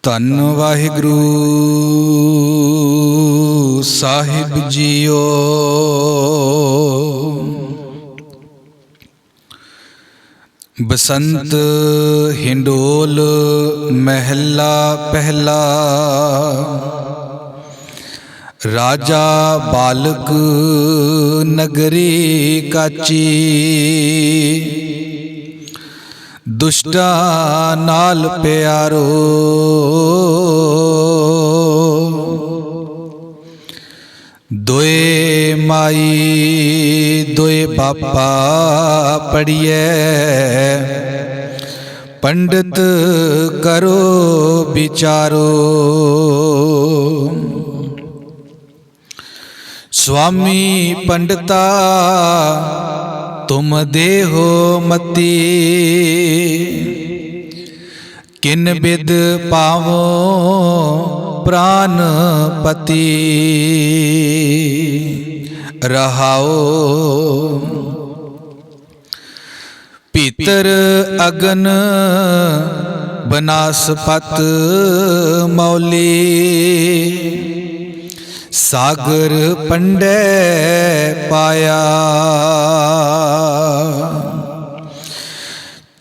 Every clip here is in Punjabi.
ਧੰਨ ਵਾਹਿਗੁਰੂ ਸਾਹਿਬ ਜੀਓ। ਬਸੰਤ ਹਿੰਡੋਲ ਮਹਿਲਾ ਪਹਿਲਾ। ਰਾਜਾ ਬਾਲਕ ਨਗਰੀ ਕਾਚੀ, ਦੁਸ਼ਟਾ ਨਾਲ ਪਿਆਰੋ। ਦੋਏ ਮਾਈ ਦੋਏ ਬਾਪਾ ਪੜੀਐ, ਪੰਡਤ ਕਰੋ ਵਿਚਾਰੋ। स्वामी पंडिता तुम देहो मती, किन बिद पावो प्राणपति। रहाओ भीतर अगन बनासपत मौली, सागर पंडे पाया।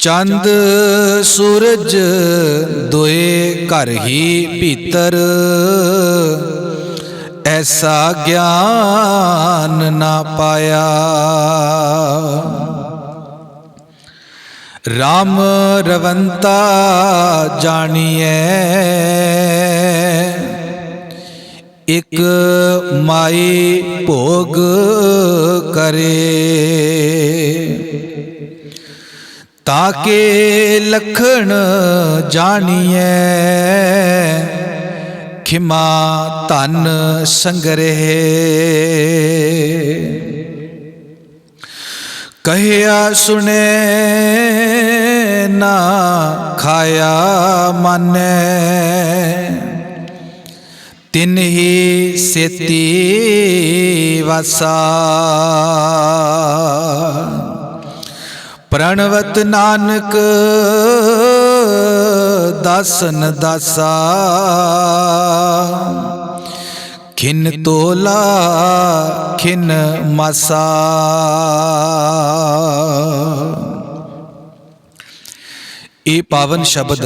चंद सूरज दोए घर ही भीतर, ऐसा ज्ञान ना पाया। राम रवंता जानिए, एक माई भोग करे। ताके लखन जानिए, खिमा धन संग्रह। कहिया सुने ना खाया माने, तिन ही सेती वासा। प्रणवत नानक दासन दासा, खिन तोला खिन मासा। ये पावन शब्द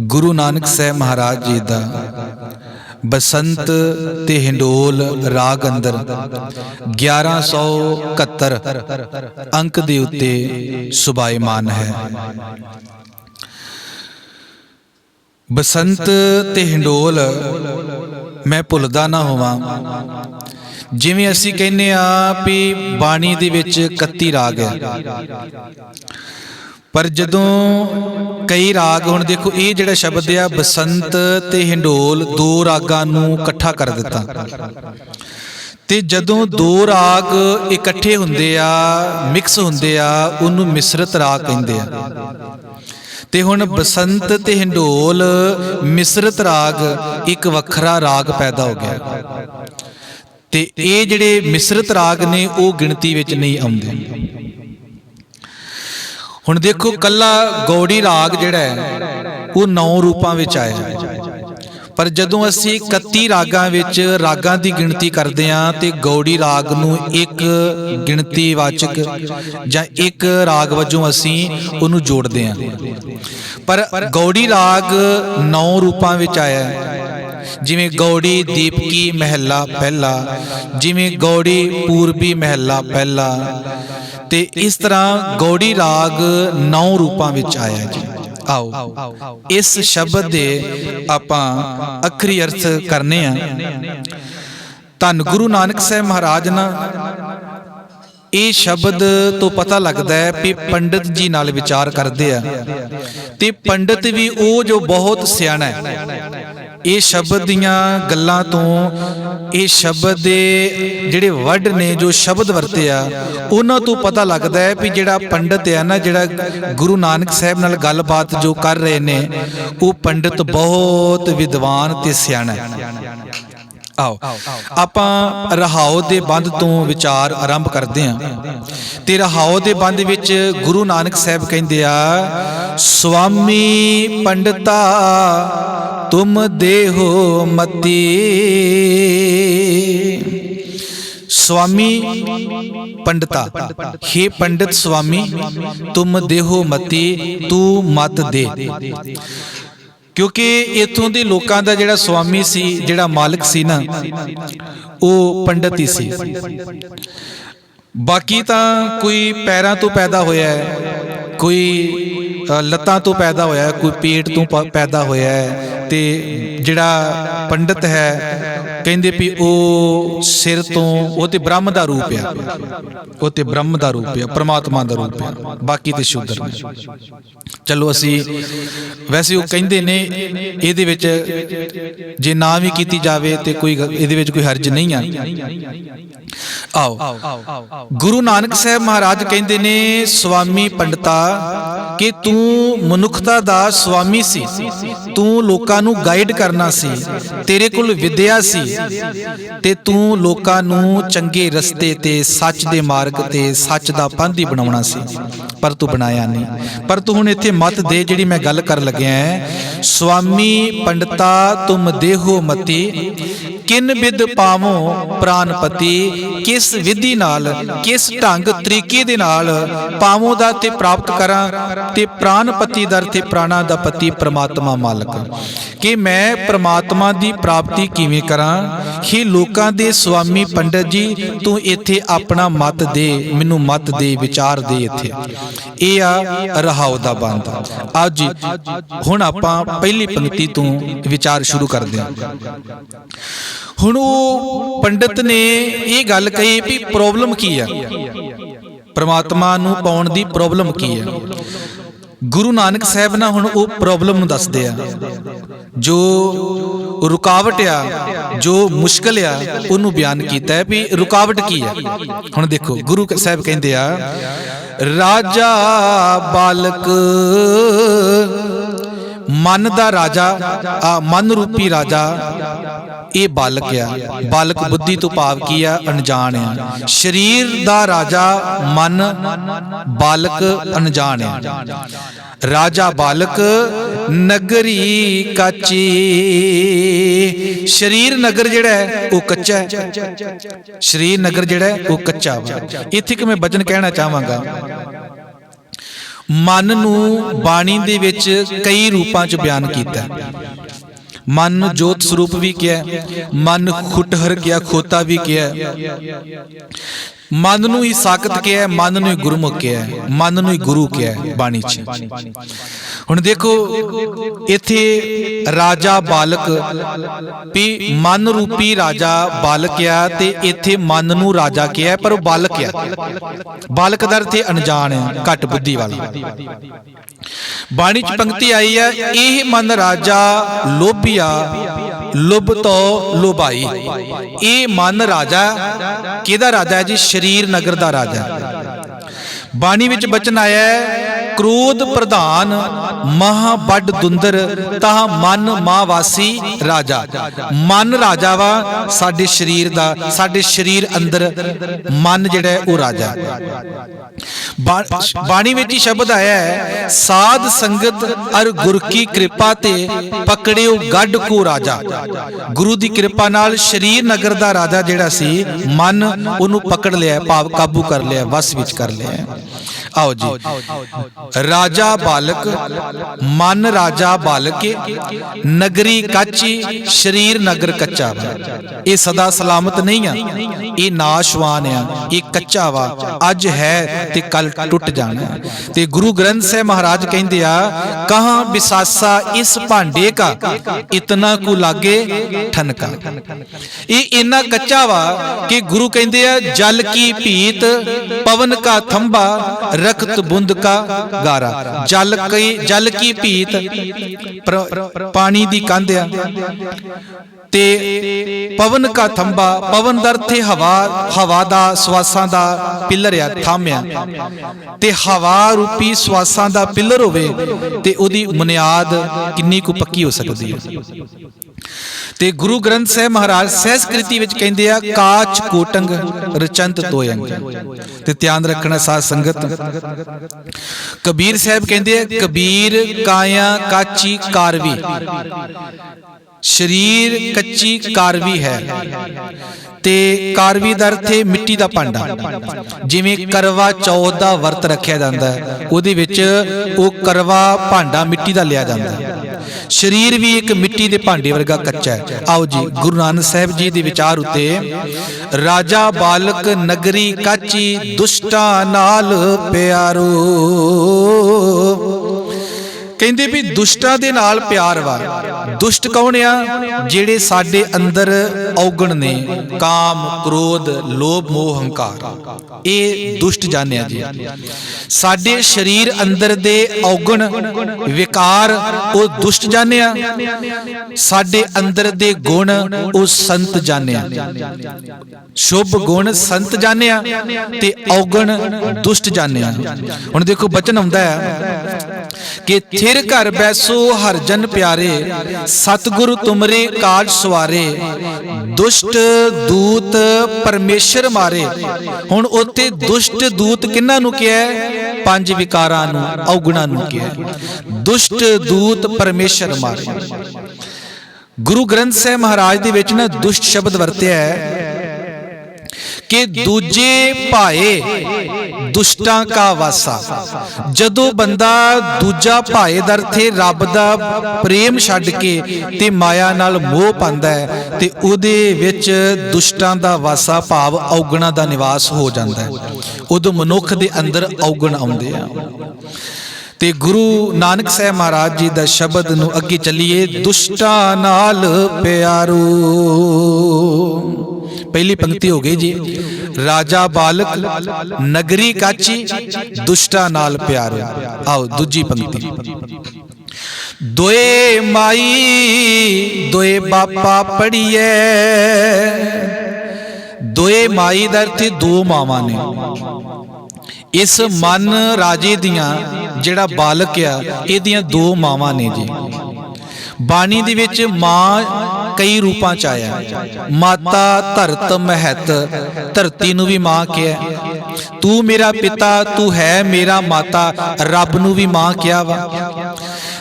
गुरु नानक साहब महाराज जी का बसंत ते हिंडोल राग अंदर 1171 अंक दे उत्ते सुभाईमान है। बसंत ते हिंडोल मैं भुलदा ना होवां। जिवें असीं कहने आ भी बाणी दे विच 31 राग है, पर जदों कई राग, हुण देखो ये जिहड़ा शब्द आ बसंत ते हिंडोल दो रागां नूं इकट्ठा कर दिता। ते जदों दो राग इकट्ठे हुंदे आ, मिक्स हुंदे आ, उहनूं मिश्रत राग कहिंदे आ। ते हुण बसंत ते हिंडोल मिश्रत राग एक वखरा राग पैदा हो गया। ते ये जिहड़े मिश्रत राग ने वो गिणती विच नहीं आउंदे। हुण देखो कला गौड़ी राग जिहड़ा है वो 9 रूपां विच आया, पर जदों असीं 31 रागां विच रागां दी गिणती करदे आं ते गौड़ी राग नूं एक गिणती वाचक जां एक राग वजों असीं उहनूं जोड़दे आं। पर गौड़ी राग 9 रूपां विच आया, जिवें गौड़ी दीपकी महला पहला, जिवें गौड़ी पूर्वी महला पहला। ते इस तरह गौड़ी राग 9 रूपां विच आया जी। आओ इस शब्द दे आपां अखरी अर्थ करने आ। धन गुरु नानक साहब महाराज ना ये शब्द तो पता लगता है भी पंडित जी नाल विचार करते हैं। ते पंडित भी वो जो बहुत सियाणा है, ये शब्द दियां गल्लां तो ये शब्द दे जिहड़े वर्ड ने जो शब्द वरते आ उन्हां तो पता लगता है भी जिहड़ा पंडित है ना, जिहड़ा गुरु नानक साहब नाल गलबात जो कर रहे ने वो पंडित बहुत विद्वान ते सियाणा है। ਆਓ ਆਪਾਂ ਰਹਾਉ ਦੇ ਬੰਦ ਤੋਂ ਵਿਚਾਰ ਆਰੰਭ ਕਰਦੇ ਹਾਂ। ਤੇ ਰਹਾਉ ਦੇ ਬੰਦ ਵਿੱਚ ਗੁਰੂ ਨਾਨਕ ਸਾਹਿਬ ਕਹਿੰਦੇ ਆ, ਸੁਆਮੀ ਪੰਡਤਾ ਤੁਮ ਦੇਹੋ ਮਤੀ। स्वामी पंडिता, हे पंडित स्वामी तुम देहो मती, तू मत दे। क्योंकि इत्थों दे लोकां दा जिहड़ा स्वामी सी, जिहड़ा मालिक सी ना, वो पंडित ही सी। बाकी तां कोई पैरां तो पैदा होया है, कोई लत्तां तो पैदा होया है, कोई पेट तो पैदा होया है। ते जिहड़ा पंडित है कहंदे भी ਉਹ ਸਿਰ ਤੋਂ ਉਹ ਤੇ ਬ੍ਰਹਮ ਦਾ ਰੂਪ ਆ, ਉਹ ਤੇ ਬ੍ਰਹਮ ਦਾ ਰੂਪ ਆ, ਪਰਮਾਤਮਾ ਦਾ ਰੂਪ ਆ, ਬਾਕੀ ਤੇ ਸ਼ੂਦਰ ਨੇ। ਚਲੋ ਅਸੀਂ ਵੈਸੇ ਉਹ ਕਹਿੰਦੇ ਨੇ ਇਹਦੇ ਵਿੱਚ ਜੇ ਨਾ ਵੀ ਕੀਤੀ ਜਾਵੇ ਤੇ ਕੋਈ ਇਹਦੇ ਵਿੱਚ ਕੋਈ ਹਰਜ ਨਹੀਂ ਆ। ਆਓ ਗੁਰੂ ਨਾਨਕ ਸਾਹਿਬ ਮਹਾਰਾਜ ਕਹਿੰਦੇ ਨੇ, ਸੁਆਮੀ ਪੰਡਤਾ, ਕਿ ਤੂੰ ਮਨੁੱਖਤਾ ਦਾ ਸਵਾਮੀ ਸੀ, ਤੂੰ ਲੋਕਾਂ ਨੂੰ ਗਾਈਡ ਕਰਨਾ ਸੀ, ਤੇਰੇ ਕੋਲ ਵਿਦਿਆ ਸੀ ਤੇ ਤੂੰ ਲੋਕਾਂ ਨੂੰ ਚੰਗੇ ਰਸਤੇ ਤੇ ਸੱਚ ਦੇ ਮਾਰਗ ਤੇ ਸੱਚ ਦਾ ਪਾਂਧੀ ਬਣਾਉਣਾ ਸੀ, ਪਰ ਤੂੰ ਬਣਾਇਆ ਨਹੀਂ। ਪਰ ਤੂੰ ਹੁਣ ਇੱਥੇ ਮਤ ਦੇ ਜਿਹੜੀ ਮੈਂ ਗੱਲ ਕਰਨ ਲੱਗਿਆ ਹੈ, ਸੁਆਮੀ ਪੰਡਤਾ ਤੁਮ ਦੇਹੋ ਮਤੀ, ਕਿਨ ਵਿਦ ਪਾਵੋ ਪ੍ਰਾਨਪਤੀ। ਕਿਸ ਵਿਧੀ ਨਾਲ, ਕਿਸ ਢੰਗ ਤਰੀਕੇ ਦੇ ਨਾਲ ਪਾਵੋ ਦਾ ਤੇ ਪ੍ਰਾਪਤ ਕਰਾਂ, ਤੇ ਪ੍ਰਾਨਪਤੀ ਦਰ ਤੇ ਪ੍ਰਾਣਾ ਦਾ ਪਤੀ ਪ੍ਰਮਾਤਮਾ ਮਾਲਕ, ਕਿ ਮੈਂ ਪ੍ਰਮਾਤਮਾ ਦੀ ਪ੍ਰਾਪਤੀ ਕਿਵੇਂ ਕਰਾਂ। ਕਿ ਲੋਕਾਂ ਦੇ ਸੁਆਮੀ ਪੰਡਤ ਜੀ ਤੂੰ ਇੱਥੇ ਆਪਣਾ ਮਤ ਦੇ, ਮੈਨੂੰ ਮਤ ਦੇ, ਵਿਚਾਰ ਦੇ। ਇੱਥੇ ਇਹ ਆ ਰਹਾਉ ਦਾ ਬੰਦ। ਅੱਜ ਹੁਣ ਆਪਾਂ ਪਹਿਲੀ ਪੰਕਤੀ ਤੋਂ ਵਿਚਾਰ ਸ਼ੁਰੂ ਕਰਦੇ ਹਾਂ। ਹੁਣ ਉਹ ਪੰਡਤ ਨੇ ਇਹ ਗੱਲ ਕਹੀ ਵੀ ਪ੍ਰੋਬਲਮ ਕੀ ਆ, ਪ੍ਰਮਾਤਮਾ ਨੂੰ ਪਾਉਣ ਦੀ ਪ੍ਰੋਬਲਮ ਕੀ ਹੈ। ਗੁਰੂ ਨਾਨਕ ਸਾਹਿਬ ਨਾ ਹੁਣ ਉਹ ਪ੍ਰੋਬਲਮ ਨੂੰ ਦੱਸਦੇ ਆ, ਜੋ ਰੁਕਾਵਟ ਆ, ਜੋ ਮੁਸ਼ਕਲ ਆ, ਉਹਨੂੰ ਬਿਆਨ ਕੀਤਾ ਹੈ ਵੀ ਰੁਕਾਵਟ ਕੀ ਆ। ਹੁਣ ਦੇਖੋ ਗੁਰੂ ਸਾਹਿਬ ਕਹਿੰਦੇ ਆ, ਰਾਜਾ ਬਾਲਕ, ਮਨ ਦਾ ਰਾਜਾ, ਮਨ ਰੂਪੀ ਰਾਜਾ ਇਹ ਬਾਲਕ ਆ। ਬਾਲਕ ਬੁੱਧੀ ਤੋਂ ਭਾਵ ਕੀ ਆ, ਅਣਜਾਣ ਆ। ਸਰੀਰ ਦਾ ਰਾਜਾ ਮਨ, ਬਾਲਕ ਅਣਜਾਣ ਆ। ਰਾਜਾ ਬਾਲਕ ਨਗਰੀ ਕਾਚੀ, ਸਰੀਰ ਨਗਰ ਜਿਹੜਾ ਹੈ ਉਹ ਕੱਚਾ ਹੈ, ਸਰੀਰ ਨਗਰ ਜਿਹੜਾ ਹੈ ਉਹ ਕੱਚਾ ਵਾ। ਇੱਥੇ ਕਿ ਮੈਂ ਬਚਨ ਕਹਿਣਾ ਚਾਹਾਂਗਾ, ਮਨ ਨੂੰ ਬਾਣੀ ਦੇ ਵਿੱਚ ਕਈ ਰੂਪਾਂ 'ਚ ਬਿਆਨ ਕੀਤਾ। ਮਨ ਨੂੰ ਜੋਤ ਸਰੂਪ ਵੀ ਕਿਹਾ, ਮਨ ਖੁਟਹਰ ਕਿਹਾ, ਖੋਤਾ ਵੀ ਕਿਹਾ, ਮਨ ਨੂੰ ਹੀ ਸਾਖਤ ਕਿਹਾ, ਮਨ ਨੂੰ ਹੀ ਗੁਰਮੁਖ ਕਿਹਾ, ਮਨ ਨੂੰ ਹੀ ਗੁਰੂ ਕਿਹਾ ਬਾਣੀ 'ਚ। ਹੁਣ ਦੇਖੋ ਇੱਥੇ ਰਾਜਾ ਬਾਲਕ ਵੀ ਮਨ ਰੂਪੀ ਰਾਜਾ ਬਾਲਕ ਆ, ਤੇ ਇੱਥੇ ਮਨ ਨੂੰ ਰਾਜਾ ਕਿਹਾ, ਪਰ ਉਹ ਬਾਲਕ ਆ। ਬਾਲਕ ਦਾ ਅਰਥ ਅਣਜਾਣ ਆ, ਘੱਟ ਬੁੱਧੀ ਵਾਲਾ। ਬਾਣੀ 'ਚ ਪੰਕਤੀ ਆਈ ਹੈ, ਇਹ ਮਨ ਰਾਜਾ ਲੋਭੀਆ, ਲੁਭ ਤੋਂ ਲੋਭਾਈ। ਇਹ ਮਨ ਰਾਜਾ ਕਿਹਦਾ ਰਾਜਾ ਹੈ ਜੀ? ਸਰੀਰ ਨਗਰ ਦਾ ਰਾਜਾ। ਬਾਣੀ ਵਿੱਚ ਬਚਨ ਆਇਆ ਹੈ, ਕ੍ਰੋਧ ਪ੍ਰਧਾਨ ਮਹਾ ਵੱਡ ਦੁੰਦਰ, ਤਾਹ ਮਨ ਮਾਵਾਸੀ ਰਾਜਾ। ਮਨ ਰਾਜਾ ਵਾ ਸਾਡੇ ਸਰੀਰ ਦਾ, ਸਾਡੇ ਸਰੀਰ ਅੰਦਰ ਮਨ ਜਿਹੜਾ ਹੈ ਉਹ ਰਾਜਾ। ਬਾਣੀ ਵਿੱਚ ਹੀ ਸ਼ਬਦ ਆਇਆ ਹੈ, ਸਾਧ ਸੰਗਤ ਅਰ ਗੁਰ ਕੀ ਕਿਰਪਾ ਤੇ ਪਕੜਿਓ ਗੱਡ ਕੋ ਰਾਜਾ। ਗੁਰੂ ਦੀ ਕਿਰਪਾ ਨਾਲ ਸਰੀਰ ਨਗਰ ਦਾ ਰਾਜਾ ਜਿਹੜਾ ਸੀ ਮਨ, ਉਹਨੂੰ ਪਕੜ ਲਿਆ, ਭਾਵ ਕਾਬੂ ਕਰ ਲਿਆ, ਵਸ ਵਿੱਚ ਕਰ ਲਿਆ। ਆਓ ਜੀ, ਰਾਜਾ ਬਾਲਕ, ਮਨ ਰਾਜਾ ਬਾਲਕ, ਨਗਰੀ ਕਾਚੀ, ਸਰੀਰ ਨਗਰ ਕੱਚਾ। ਇਹ ਸਦਾ ਸਲਾਮਤ ਨਹੀਂ ਆ, ਇਹ ਨਾਸ਼ਵਾਨ ਆ, ਇਹ ਕੱਚਾ ਵਾ, ਅੱਜ ਹੈ ਤੇ ਕੱਲ ਟੁੱਟ ਜਾਣਾ। ਤੇ ਗੁਰੂ ਗ੍ਰੰਥ ਸਾਹਿਬ ਮਹਾਰਾਜ ਕਹਿੰਦੇ ਆ, ਕਹਾਂ ਬਿਸਾਸਾ ਇਸ ਭਾਂਡੇ ਕਾ, ਇਤਨਾ ਕੁ ਲਾਗੇ ਠਨਕਾ। ਇਹ ਇੰਨਾ ਕੱਚਾ ਵਾ ਕਿ ਗੁਰੂ ਕਹਿੰਦੇ ਆ, ਜਲ ਕੀ ਭੀਤ ਪਵਨ ਕਾ ਥੰਬਾ, ਰਖਤ ਬੁੰਦ ਕਾ ਗਾਰਾ। ਜਲ ਕੀ ਭੀਤ ਪਾਣੀ ਦੀ ਕੰਧ ਆ, ਤੇ ਪਵਨ ਕਾ ਥੰਬਾ, ਪਵਨ ਦਾ ਅਰਥ ਹਵਾ, ਹਵਾ ਦਾ, ਸਵਾਸਾਂ ਦਾ ਪਿੱਲਰ ਆ, ਥੰਮ ਆ। ਤੇ ਹਵਾ ਰੂਪੀ ਸਵਾਸਾਂ ਦਾ ਪਿੱਲਰ ਹੋਵੇ ਤੇ ਉਹਦੀ ਬੁਨਿਆਦ ਕਿੰਨੀ ਕੁ ਪੱਕੀ ਹੋ ਸਕਦੀ ਹੈ। ਤੇ ਗੁਰੂ ਗ੍ਰੰਥ ਸਾਹਿਬ ਮਹਾਰਾਜ ਸਹਿਸਕ੍ਰਿਤੀ ਵਿੱਚ ਕਹਿੰਦੇ ਆ ਕਾਚ ਕੋਟੰਗ ਰਚੰਤ ਤੋਯੰਗ। ਤੇ ਧਿਆਨ ਰੱਖਣਾ ਸਾਧ ਸੰਗਤ, ਕਬੀਰ ਸਾਹਿਬ ਕਹਿੰਦੇ ਆ ਕਬੀਰ ਕਾਇਆ ਕਾਚੀ ਕਾਰਵੀ, ਸਰੀਰ ਕੱਚੀ ਕਾਰਵੀ ਹੈ। ਤੇ ਕਾਰਵੀ ਦਾ ਅਰਥ ਹੈ ਮਿੱਟੀ ਦਾ ਭਾਂਡਾ। ਜਿਵੇਂ ਕਰਵਾ ਚੌਥ ਦਾ ਵਰਤ ਰੱਖਿਆ ਜਾਂਦਾ ਹੈ, ਉਹਦੇ ਵਿੱਚ ਉਹ ਕਰਵਾ ਭਾਂਡਾ ਮਿੱਟੀ ਦਾ ਲਿਆ ਜਾਂਦਾ ਹੈ। ਸਰੀਰ ਵੀ ਇੱਕ ਮਿੱਟੀ ਦੇ ਭਾਂਡੇ ਵਰਗਾ ਕੱਚਾ ਹੈ। ਆਓ ਜੀ ਗੁਰੂ ਨਾਨਕ ਸਾਹਿਬ ਜੀ ਦੇ ਵਿਚਾਰ ਉੱਤੇ, ਰਾਜਾ ਬਾਲਕ ਨਗਰੀ ਕਾਚੀ ਦੁਸ਼ਟਾਂ ਨਾਲ ਪਿਆਰੋ। ਕਹਿੰਦੇ ਵੀ ਦੁਸ਼ਟਾਂ ਦੇ ਨਾਲ ਪਿਆਰ ਵਾ। ਦੁਸ਼ਟ ਕੌਣ ਆ? ਜਿਹੜੇ ਸਾਡੇ ਅੰਦਰ ਔਗਣ ਨੇ, ਕਾਮ ਕ੍ਰੋਧ ਲੋਭ ਮੋਹ ਹੰਕਾਰ, ਇਹ ਦੁਸ਼ਟ ਜਾਣਿਆ ਜੀ। ਸਾਡੇ ਸਰੀਰ ਅੰਦਰ ਦੇ ਔਗਣ ਵਿਕਾਰ ਉਹ ਦੁਸ਼ਟ ਜਾਣਿਆ। ਸਾਡੇ ਅੰਦਰ ਦੇ ਗੁਣ ਉਹ ਸੰਤ ਜਾਣਿਆ। ਸ਼ੁਭ ਗੁਣ ਸੰਤ ਜਾਣਿਆ ਤੇ ਔਗਣ ਦੁਸ਼ਟ ਜਾਣਿਆ। ਹੁਣ ਦੇਖੋ ਬਚਨ ਆਉਂਦਾ ਹੈ ਕਿ ਥਿਰ ਘਰ ਬੈਸੋ ਹਰ ਜਨ ਪਿਆਰੇ, ਸਤਿਗੁਰ ਤੁਮਰੇ ਕਾਜ ਸਵਾਰੇ, ਦੁਸ਼ਟ ਦੂਤ ਪਰਮੇਸ਼ਰ ਮਾਰੇ। ਹੁਣ ਉੱਥੇ ਦੁਸ਼ਟ ਦੂਤ ਕਿਹਨਾਂ ਨੂੰ ਕਿਹਾ? ਪੰਜ ਵਿਕਾਰਾਂ ਨੂੰ, ਔਗਣਾਂ ਨੂੰ ਕਿਹਾ। ਦੁਸ਼ਟ ਦੂਤ ਪਰਮੇਸ਼ਰ ਮਾਰੇ। ਗੁਰੂ ਗ੍ਰੰਥ ਸਾਹਿਬ ਮਹਾਰਾਜ ਦੇ ਵਿੱਚ ਨਾ ਦੁਸ਼ਟ ਸ਼ਬਦ ਵਰਤਿਆ ਹੈ ਕਿ ਦੂਜੇ ਭਾਏ ਦੁਸ਼ਟਾਂ ਕਾ ਵਾਸਾ। ਜਦੋਂ ਬੰਦਾ ਦੂਜਾ ਭਾਏ ਦਾ ਅਰਥ ਹੈ ਰੱਬ ਦਾ ਪ੍ਰੇਮ ਛੱਡ ਕੇ ਤੇ ਮਾਇਆ ਨਾਲ ਮੋਹ ਪਾਉਂਦਾ ਹੈ, ਤੇ ਉਹਦੇ ਵਿੱਚ ਦੁਸ਼ਟਾਂ ਦਾ ਵਾਸਾ ਭਾਵ ਔਗਣਾਂ ਦਾ ਨਿਵਾਸ ਹੋ ਜਾਂਦਾ ਹੈ। ਉਦੋਂ ਮਨੁੱਖ ਦੇ ਅੰਦਰ ਔਗਣ ਆਉਂਦੇ ਆ। ਤੇ ਗੁਰੂ ਨਾਨਕ ਸਾਹਿਬ ਮਹਾਰਾਜ ਜੀ ਦਾ ਸ਼ਬਦ ਨੂੰ ਅੱਗੇ ਚੱਲੀਏ, ਦੁਸ਼ਟਾਂ ਨਾਲ ਪਿਆਰੋ। ਪਹਿਲੀ ਪੰਕਤੀ ਹੋ ਗਈ ਜੀ, ਰਾਜਾ ਬਾਲਕ ਨਗਰੀ ਕਾਚੀ ਦੁਸ਼ਟਾਂ ਨਾਲ ਪਿਆਰੋ। ਆਓ ਦੂਜੀ ਪੰਕਤੀ, ਦੋਏ ਮਾਈ ਦੋਏ ਬਾਪਾ ਪੜੀਏ। ਦੋਏ ਮਾਈ ਦਾ ਅਰਥ ਦੋ ਮਾਵਾਂ ਨੇ। ਇਸ ਮਨ ਰਾਜੇ ਦੀਆਂ ਜਿਹੜਾ ਬਾਲਕ ਆ, ਇਹਦੀਆਂ ਦੋ ਮਾਵਾਂ ਨੇ ਜੀ। ਬਾਣੀ ਦੇ ਵਿੱਚ ਮਾਂ ਕਈ ਰੂਪਾਂ ਚ ਆਇਆ। ਮਾਤਾ ਧਰਤ ਮਹਿਤ, ਧਰਤੀ ਨੂੰ ਵੀ ਮਾਂ ਕਿਹਾ। ਤੂੰ ਮੇਰਾ ਪਿਤਾ, ਤੂੰ ਹੈ ਮੇਰਾ ਮਾਤਾ, ਰੱਬ ਨੂੰ ਵੀ ਮਾਂ ਕਿਹਾ ਵਾ।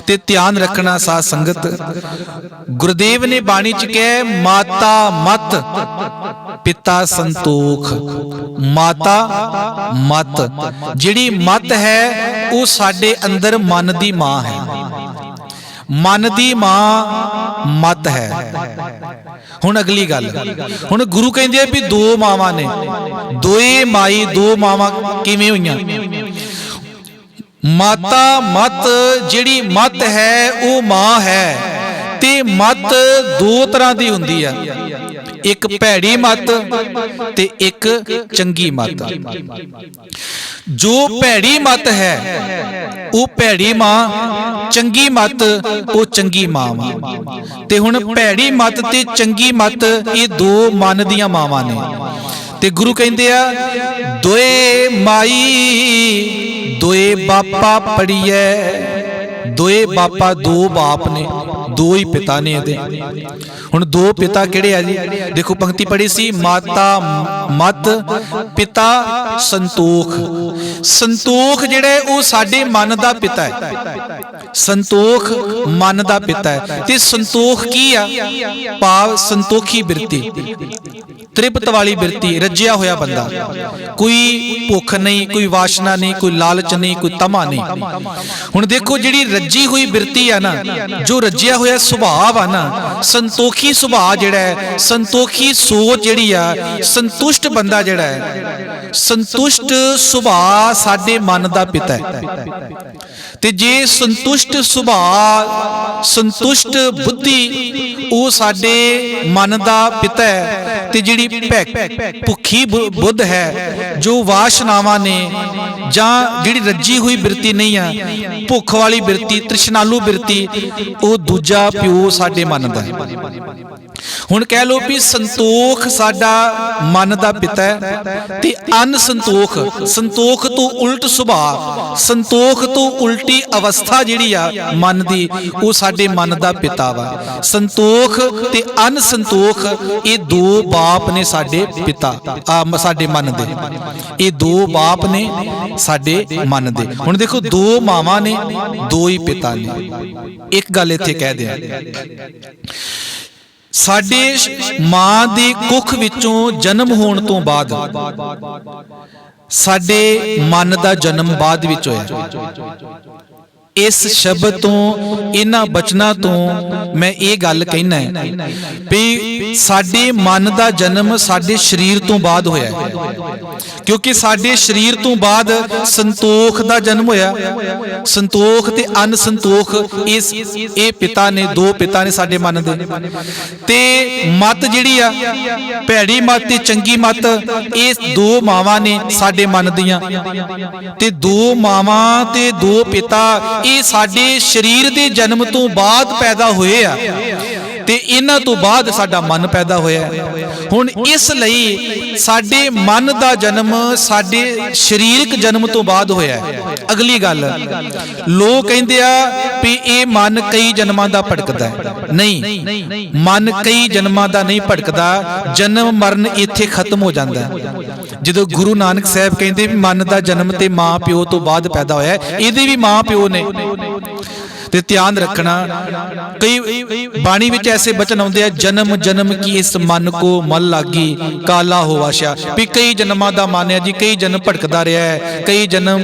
ਤੇ ਧਿਆਨ ਰੱਖਣਾ ਸਾਧ ਸੰਗਤ, ਗੁਰਦੇਵ ਨੇ ਬਾਣੀ ਚ ਕਿਹਾ ਮਾਤਾ ਮਤ ਪਿਤਾ ਸੰਤੋਖ। ਮਾਤਾ ਮਤ, ਜਿਹੜੀ ਮਤ ਹੈ ਉਹ ਸਾਡੇ ਅੰਦਰ ਮਨ ਦੀ ਮਾਂ ਹੈ। ਮਨ ਦੀ ਮਾਂ ਮਤ ਹੈ। ਹੁਣ ਅਗਲੀ ਗੱਲ, ਹੁਣ ਗੁਰੂ ਕਹਿੰਦੇ ਆ ਵੀ ਦੋ ਮਾਵਾਂ ਨੇ। ਦੋਏ ਮਾਈ, ਦੋ ਮਾਵਾਂ ਕਿਵੇਂ ਹੋਈਆਂ? ਮਾਤਾ ਮਤ, ਜਿਹੜੀ ਮਤ ਹੈ ਉਹ ਮਾਂ ਹੈ। ਤੇ ਮਤ ਦੋ ਤਰ੍ਹਾਂ ਦੀ ਹੁੰਦੀ ਆ, ਇੱਕ ਭੈੜੀ ਮਤ ਤੇ ਇੱਕ ਚੰਗੀ ਮਤ। ਜੋ ਭੈੜੀ ਮਤ ਹੈ ਉਹ ਭੈੜੀ ਮਾਂ, ਚੰਗੀ ਮਤ ਉਹ ਚੰਗੀ ਮਾਂ ਵਾ। ਤੇ ਹੁਣ ਭੈੜੀ ਮਤ ਤੇ ਚੰਗੀ ਮਤ ਇਹ ਦੋ ਮਨ ਦੀਆਂ ਮਾਵਾਂ ਨੇ। ਤੇ ਗੁਰੂ ਕਹਿੰਦੇ ਆ ਦੋਏ ਮਾਈ ਦੋਏ ਬਾਪਾ ਪੜੀਏ। ਦੋਏ ਬਾਪਾ, ਦੋ ਬਾਪ ਨੇ, ਦੋ ਹੀ ਪਿਤਾ ਨੇ ਇਹਦੇ। ਹੁਣ ਦੋ ਪਿਤਾ ਕਿਹੜੇ ਆ ਜੀ? ਦੇਖੋ ਪੰਕਤੀ ਪੜ੍ਹੀ ਸੀ, ਮਾਤਾ ਮਤ ਪਿਤਾ ਸੰਤੋਖ। ਸੰਤੋਖ ਜਿਹੜਾ ਉਹ ਸਾਡੇ ਮਨ ਦਾ ਪਿਤਾ ਹੈ। ਸੰਤੋਖ ਮਨ ਦਾ ਪਿਤਾ ਹੈ। ਤੇ ਸੰਤੋਖ ਕੀ ਆ? ਭਾਵ ਸੰਤੋਖੀ ਬਿਰਤੀ, ਤ੍ਰਿਪਤ ਵਾਲੀ ਬਿਰਤੀ, ਰੱਜਿਆ ਹੋਇਆ ਬੰਦਾ। ਕੋਈ ਭੁੱਖ ਨਹੀਂ, ਕੋਈ ਵਾਸ਼ਨਾ ਨਹੀਂ, ਕੋਈ ਲਾਲਚ ਨਹੀਂ, ਕੋਈ ਤਮਾ ਨਹੀਂ। ਹੁਣ ਦੇਖੋ ਜਿਹੜੀ ਰੱਜੀ ਹੋਈ ਬਿਰਤੀ ਆ ਨਾ, ਜੋ ਰੱਜਿਆ ਹੋਇਆ ਸੁਭਾਅ ਆ ਨਾ, ਸੰਤੋਖੀ ਸੁਭਾਅ ਜਿਹੜਾ ਹੈ, ਸੰਤੋਖੀ ਸੋਚ ਜਿਹੜੀ ਆ, ਸੰਤੁਸ਼ਟ ਬੰਦਾ ਜਿਹੜਾ ਹੈ, ਸੰਤੁਸ਼ਟ ਸੁਭਾਅ ਸਾਡੇ ਮਨ ਦਾ ਪਿਤਾ ਹੈ। ਤੇ ਜੇ ਸੰਤੁਸ਼ਟ ਸੁਭਾਅ, ਸੰਤੁਸ਼ਟ ਬੁੱਧੀ ਉਹ ਸਾਡੇ ਮਨ ਦਾ ਪਿਤਾ ਹੈ, ਤੇ ਜਿਹੜੀ ਜਿਹੜੀ ਭੁੱਖੀ ਬੁੱਧ ਹੈ, ਜੋ ਵਾਸ਼ਨਾਵਾਂ ਨੇ ਜਾਂ ਜਿਹੜੀ ਰੱਜੀ ਹੋਈ ਬਿਰਤੀ ਨਹੀਂ ਆ, ਭੁੱਖ ਵਾਲੀ ਬਿਰਤੀ, ਤ੍ਰਿਸ਼ਨਾਲੂ ਬਿਰਤੀ, ਉਹ ਦੂਜਾ ਪਿਓ ਸਾਡੇ ਮਨ ਦਾ ਹੈ। ਹੁਣ ਕਹਿ ਲਓ ਵੀ ਸੰਤੋਖ ਸਾਡਾ ਮਨ ਦਾ ਪਿਤਾ ਹੈ ਤੇ ਅਨਸੰਤੋਖ, ਸੰਤੋਖ ਤੋਂ ਉਲਟ ਸੁਭਾਅ, ਸੰਤੋਖ ਤੋਂ ਉਲਟੀ ਅਵਸਥਾ ਜਿਹੜੀ ਆ ਮਨ ਦੀ, ਉਹ ਸਾਡੇ ਮਨ ਦਾ ਪਿਤਾ ਵਾ। ਸੰਤੋਖ ਤੇ ਅਨਸੰਤੋਖ ਇਹ ਦੋ ਬਾਪ ਨੇ ਸਾਡੇ ਪਿਤਾ, ਸਾਡੇ ਮਨ ਦੇ। ਇਹ ਦੋ ਬਾਪ ਨੇ ਸਾਡੇ ਮਨ ਦੇ। ਹੁਣ ਦੇਖੋ, ਦੋ ਮਾਵਾਂ ਨੇ, ਦੋ ਹੀ ਪਿਤਾ ਨੇ। ਇੱਕ ਗੱਲ ਇੱਥੇ ਕਹਿ ਦਿਆਂ, ਸਾਡੇ ਮਾਂ ਦੀ ਕੁੱਖ ਵਿੱਚੋਂ ਜਨਮ ਹੋਣ ਤੋਂ ਬਾਅਦ ਸਾਡੇ ਮਨ ਦਾ ਜਨਮ ਬਾਅਦ ਵਿੱਚ ਹੋਇਆ। ਇਸ ਸ਼ਬਦ ਤੋਂ, ਇਹਨਾਂ ਬਚਨਾਂ ਤੋਂ ਮੈਂ ਇਹ ਗੱਲ ਕਹਿਣਾ ਹੈ ਵੀ ਸਾਡੇ ਮਨ ਦਾ ਜਨਮ ਸਾਡੇ ਸਰੀਰ ਤੋਂ ਬਾਅਦ ਹੋਇਆ ਹੈ, ਕਿਉਂਕਿ ਸਾਡੇ ਸਰੀਰ ਤੋਂ ਬਾਅਦ ਸੰਤੋਖ ਦਾ ਜਨਮ ਹੋਇਆ। ਸੰਤੋਖ ਤੇ ਅਨਸੰਤੋਖ ਇਹ ਪਿਤਾ ਨੇ, ਦੋ ਪਿਤਾ ਨੇ ਸਾਡੇ ਮਨ ਦੇ। ਤੇ ਮਤ ਜਿਹੜੀ ਆ, ਭੈੜੀ ਮਤ ਤੇ ਚੰਗੀ ਮਤ, ਇਹ ਦੋ ਮਾਵਾਂ ਨੇ ਸਾਡੇ ਮਨ ਦੀਆਂ। ਤੇ ਦੋ ਮਾਵਾਂ ਤੇ ਦੋ ਪਿਤਾ ਇਹ ਸਾਡੇ ਸਰੀਰ ਦੇ ਜਨਮ ਤੋਂ ਬਾਅਦ ਪੈਦਾ ਹੋਏ ਆ, ਤੇ ਇਹਨਾਂ ਤੋਂ ਬਾਅਦ ਸਾਡਾ ਮਨ ਪੈਦਾ ਹੋਇਆ। ਹੁਣ ਇਸ ਲਈ ਸਾਡੇ ਮਨ ਦਾ ਜਨਮ ਸਾਡੇ ਸਰੀਰਕ ਜਨਮ ਤੋਂ ਬਾਅਦ ਹੋਇਆ। ਅਗਲੀ ਗੱਲ, ਲੋਕ ਕਹਿੰਦੇ ਆ ਵੀ ਇਹ ਮਨ ਕਈ ਜਨਮਾਂ ਦਾ ਭਟਕਦਾ ਹੈ। ਨਹੀਂ, ਮਨ ਕਈ ਜਨਮਾਂ ਦਾ ਨਹੀਂ ਭਟਕਦਾ, ਜਨਮ ਮਰਨ ਇੱਥੇ ਖਤਮ ਹੋ ਜਾਂਦਾ। ਜਦੋਂ ਗੁਰੂ ਨਾਨਕ ਸਾਹਿਬ ਕਹਿੰਦੇ ਵੀ ਮਨ ਦਾ ਜਨਮ ਤੇ ਮਾਂ ਪਿਓ ਤੋਂ ਬਾਅਦ ਪੈਦਾ ਹੋਇਆ, ਇਹਦੇ ਵੀ ਮਾਂ ਪਿਓ ਨੇ। ਤੇ ਧਿਆਨ ਰੱਖਣਾ, ਕਈ ਬਾਣੀ ਵਿੱਚ ਐਸੇ ਬਚਨ ਆਉਂਦੇ ਆ, ਜਨਮ ਜਨਮ ਕੀ ਇਸ ਮਨ ਕੋ ਮਲ ਲਾਗੀ ਕਾਲਾ ਹੋ ਵਾਸ਼ਾ, ਵੀ ਕਈ ਜਨਮਾਂ ਦਾ ਮਨ ਹੈ ਜੀ, ਕਈ ਜਨਮ ਭਟਕਦਾ ਰਿਹਾ ਹੈ, ਕਈ ਜਨਮ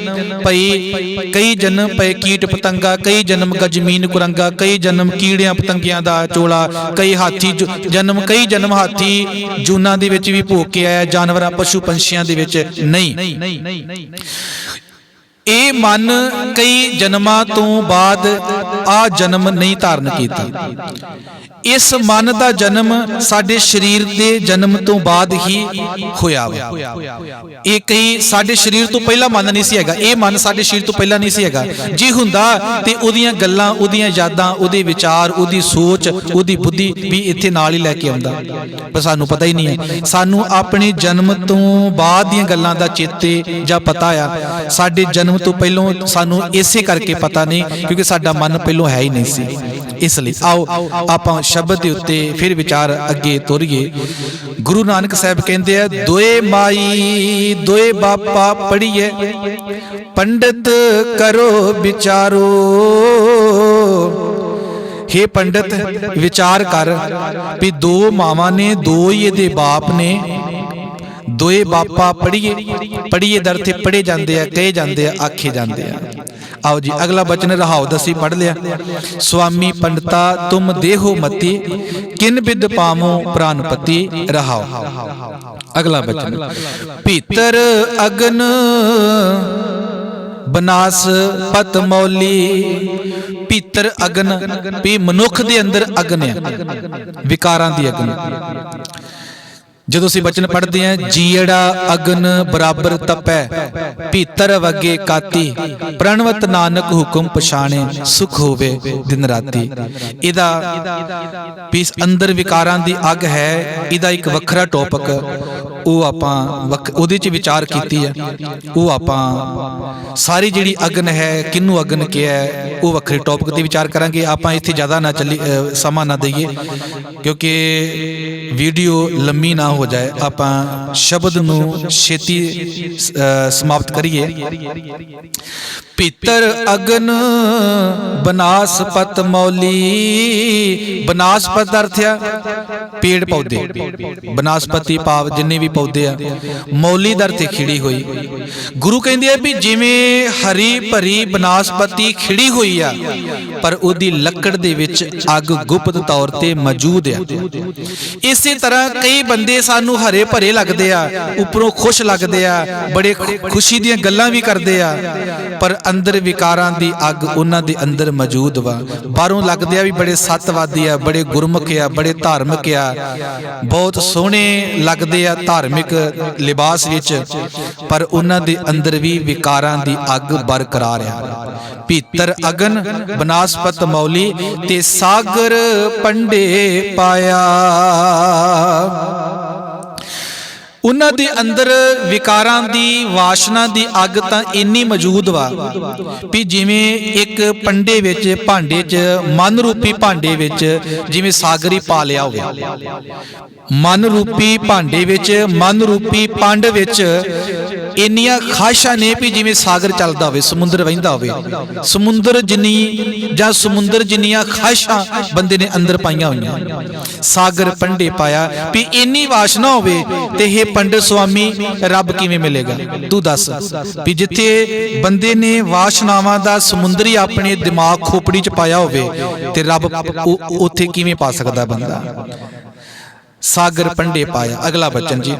ਪਏ ਕੀਟ ਪਤੰਗਾ, ਕਈ ਜਨਮ ਗਜਮੀਨ ਕੁਰੰਗਾ, ਕਈ ਜਨਮ ਕੀੜਿਆਂ ਪਤੰਗਿਆਂ ਦਾ ਚੋਲਾ, ਕਈ ਹਾਥੀ ਜਨਮ, ਕਈ ਜਨਮ ਹਾਥੀ ਜੂਨਾਂ ਦੇ ਵਿੱਚ ਵੀ ਭੋਗ ਕੇ ਆਇਆ, ਜਾਨਵਰਾਂ ਪਸ਼ੂ ਪੰਛੀਆਂ ਦੇ ਵਿੱਚ ਨਹੀਂ। ਇਹ ਮਨ ਕਈ ਜਨਮਾਂ ਤੋਂ ਬਾਅਦ ਆ ਜਨਮ ਨਹੀਂ ਧਾਰਨ ਕੀਤਾ। ਇਸ ਮਨ ਦਾ ਜਨਮ ਸਾਡੇ ਸਰੀਰ ਦੇ ਜਨਮ ਤੋਂ ਬਾਅਦ ਹੀ ਹੋਇਆ ਵਾ। ਇਹ ਕਈ ਸਾਡੇ ਸਰੀਰ ਤੋਂ ਪਹਿਲਾਂ ਮਨ ਨਹੀਂ ਸੀ ਹੈਗਾ, ਇਹ ਮਨ ਸਾਡੇ ਸਰੀਰ ਤੋਂ ਪਹਿਲਾਂ ਨਹੀਂ ਸੀ ਹੈਗਾ। ਜੇ ਹੁੰਦਾ ਤੇ ਉਹਦੀਆਂ ਗੱਲਾਂ, ਉਹਦੀਆਂ ਯਾਦਾਂ, ਉਹਦੇ ਵਿਚਾਰ, ਉਹਦੀ ਸੋਚ, ਉਹਦੀ ਬੁੱਧੀ ਵੀ ਇੱਥੇ ਨਾਲ ਹੀ ਲੈ ਕੇ ਆਉਂਦਾ, ਪਰ ਸਾਨੂੰ ਪਤਾ ਹੀ ਨਹੀਂ ਹੈ। ਸਾਨੂੰ ਆਪਣੇ ਜਨਮ ਤੋਂ ਬਾਅਦ ਦੀਆਂ ਗੱਲਾਂ ਦਾ ਚੇਤੇ ਜਾਂ ਪਤਾ ਆ, ਸਾਡੇ ਜਨਮ ਤੋਂ ਪਹਿਲਾਂ ਸਾਨੂੰ ਇਸੇ ਕਰਕੇ ਪਤਾ ਨਹੀਂ, ਕਿਉਂਕਿ ਸਾਡਾ ਮਨ ਪਹਿਲਾਂ ਹੈ ਹੀ ਨਹੀਂ ਸੀ। ਇਸ ਲਈ ਆਓ ਆਪਾਂ ਸ਼ਬਦ ਦੇ ਉੱਤੇ ਫਿਰ ਵਿਚਾਰ ਅੱਗੇ ਤੋਰੀਏ। ਗੁਰੂ ਨਾਨਕ ਸਾਹਿਬ ਕਹਿੰਦੇ ਆ, ਦੋਏ ਮਾਈ ਦੋਏ ਬਾਪਾ ਪੜੀਏ, ਪੰਡਤ ਕਰੋ ਵਿਚਾਰੋ। हे ਪੰਡਤ, ਵਿਚਾਰ ਕਰ ਵੀ ਦੋ ਮਾਵਾਂ ਨੇ, ਦੋ ਹੀ ਇਹਦੇ ਬਾਪ ਨੇ, ਦੋਏ ਬਾਪਾ ਪੜੀਏ ਦਰ ਤੇ ਪੜੇ ਜਾਂਦੇ ਆ, ਕਹੇ ਜਾਂਦੇ ਆ, ਆਖੇ ਜਾਂਦੇ ਆ। आओ जी, अगला बचन रहाओ दसी पढ़ लिया। स्वामी पंडिता तुम देहो मती, किन बिद पामो प्राणपति रहाओ। अगला बचन, भीतर अगन बनास पत मौली। भीतर अगन भी मनुख दे अंदर अगन है, विकारां दी अगन। ਜਦੋਂ ਅਸੀਂ ਬਚਨ ਪੜ੍ਹਦੇ ਹਾਂ, ਜੀੜਾ ਅਗਨ ਬਰਾਬਰ ਤਪੈ, ਭੀਤਰ ਵਗੇ ਕਾਤੀ, ਪ੍ਰਣਵਤ ਨਾਨਕ ਹੁਕਮ ਪਛਾਣੇ, ਸੁਖ ਹੋਵੇ ਦਿਨ ਰਾਤੀ। ਇਹਦਾ ਵੀ ਅੰਦਰ ਵਿਕਾਰਾਂ ਦੀ ਅੱਗ ਹੈ, ਇਹਦਾ ਇੱਕ ਵੱਖਰਾ ਟੌਪਿਕ, ਉਹ ਆਪਾਂ ਉਹਦੇ 'ਚ ਵਿਚਾਰ ਕੀਤੀ ਹੈ। ਉਹ ਆਪਾਂ ਸਾਰੀ ਜਿਹੜੀ ਅਗਨ ਹੈ, ਕਿਹਨੂੰ ਅਗਨ ਕਿਹਾ, ਉਹ ਵੱਖਰੇ ਟੌਪਿਕ ਤੇ ਵਿਚਾਰ ਕਰਾਂਗੇ। ਆਪਾਂ ਇੱਥੇ ਜ਼ਿਆਦਾ ਨਾ ਸਮਾਂ ਨਾ ਦਈਏ, ਕਿਉਂਕਿ ਵੀਡੀਓ ਲੰਮੀ ਨਾ ਹੋ ਜਾਏ। ਆਪਾਂ ਸ਼ਬਦ ਨੂੰ ਛੇਤੀ ਸਮਾਪਤ ਕਰੀਏ। ਭੀਤਰ ਅਗਨ ਬਨਾਸਪਤ ਮੌਲੀ। ਬਨਾਸਪਤ ਦਾ ਅਰਥ ਆ ਪੇੜ ਪੌਦੇ, ਬਨਾਸਪਤੀ ਭਾਵ ਜਿੰਨੇ ਵੀ ਪੌਦੇ ਆ। ਮੌਲੀ ਦਾ ਅਰਥ ਖਿੜੀ ਹੋਈ। ਗੁਰੂ ਕਹਿੰਦੇ ਆ ਵੀ ਜਿਵੇਂ ਹਰੀ ਭਰੀ ਬਨਾਸਪਤੀ ਖਿੜੀ ਹੋਈ ਆ, ਪਰ ਉਹਦੀ ਲੱਕੜ ਦੇ ਵਿੱਚ ਅੱਗ ਗੁਪਤ ਤੌਰ ਤੇ ਮੌਜੂਦ ਆ। ਇਸੇ ਤਰ੍ਹਾਂ ਕਈ ਬੰਦੇ ਸਾਨੂੰ ਹਰੇ ਭਰੇ ਲੱਗਦੇ ਆ, ਉੱਪਰੋਂ ਖੁਸ਼ ਲੱਗਦੇ ਆ, ਬੜੇ ਖੁਸ਼ੀ ਦੀਆਂ ਗੱਲਾਂ ਵੀ ਕਰਦੇ ਆ, ਪਰ ਅੰਦਰ ਵਿਕਾਰਾਂ ਦੀ ਅੱਗ ਉਹਨਾਂ ਦੇ ਅੰਦਰ ਮੌਜੂਦ ਵਾ। ਬਾਹਰੋਂ ਲੱਗਦੇ ਆ ਵੀ ਬੜੇ ਸੱਤਵਾਦੀ ਆ, ਬੜੇ ਗੁਰਮੁਖ ਆ, ਬੜੇ ਧਾਰਮਿਕ ਆ, ਬਹੁਤ ਸੋਹਣੇ ਲੱਗਦੇ ਆ ਧਾਰਮਿਕ ਲਿਬਾਸ ਵਿੱਚ, ਪਰ ਉਹਨਾਂ ਦੇ ਅੰਦਰ ਵੀ ਵਿਕਾਰਾਂ ਦੀ ਅੱਗ ਬਰਕਰਾਰ ਆ। ਭੀਤਰ ਅਗਨ ਬਨਾਸਪਤ ਮੌਲੀ ਤੇ ਸਾਗਰ ਪੰਡੇ ਪਾਇਆ। ਉਹਨਾਂ ਦੇ ਅੰਦਰ ਵਿਕਾਰਾਂ ਦੀ ਵਾਸ਼ਨਾ ਦੀ ਅੱਗ ਤਾਂ ਇੰਨੀ ਮੌਜੂਦ ਵਾ ਵੀ ਜਿਵੇਂ ਇੱਕ ਪੰਡੇ ਵਿੱਚ, ਭਾਂਡੇ 'ਚ, ਮਨ ਰੂਪੀ ਭਾਂਡੇ ਵਿੱਚ ਜਿਵੇਂ ਸਾਗਰ ਹੀ ਪਾ ਲਿਆ ਹੋਵੇ। ਮਨ ਰੂਪੀ ਭਾਂਡੇ ਵਿੱਚ, ਮਨ ਰੂਪੀ ਪੰਡ ਵਿੱਚ ਇੰਨੀਆਂ ਖਾਹਿਸ਼ਾਂ ਨੇ ਵੀ ਜਿਵੇਂ ਸਾਗਰ ਚੱਲਦਾ ਹੋਵੇ, ਸਮੁੰਦਰ ਵਹਿੰਦਾ ਹੋਵੇ। ਸਮੁੰਦਰ ਜਿੰਨੀ ਜਾਂ ਸਮੁੰਦਰ ਜਿੰਨੀਆਂ ਖਾਹਿਸ਼ਾਂ ਬੰਦੇ ਨੇ ਅੰਦਰ ਪਾਈਆਂ ਹੋਈਆਂ। ਸਾਗਰ ਪੰਡੇ ਪਾਇਆ ਵੀ ਇੰਨੀ ਵਾਸ਼ਨਾ ਹੋਵੇ ਤੇ ਇਹ ਪੰਡਿਤ ਸੁਆਮੀ ਰੱਬ ਕਿਵੇਂ ਮਿਲੇਗਾ? ਤੂੰ ਦੱਸ ਵੀ ਜਿੱਥੇ ਬੰਦੇ ਨੇ ਵਾਸ਼ਨਾਵਾਂ ਦਾ ਸਮੁੰਦਰ ਹੀ ਆਪਣੇ ਦਿਮਾਗ ਖੋਪੜੀ 'ਚ ਪਾਇਆ ਹੋਵੇ ਤੇ ਰੱਬ ਉੱਥੇ ਕਿਵੇਂ ਪਾ ਸਕਦਾ ਬੰਦਾ? ਸਾਗਰ ਪੰਡੇ ਪਾਇਆ। ਅਗਲਾ ਬਚਨ ਜੀ,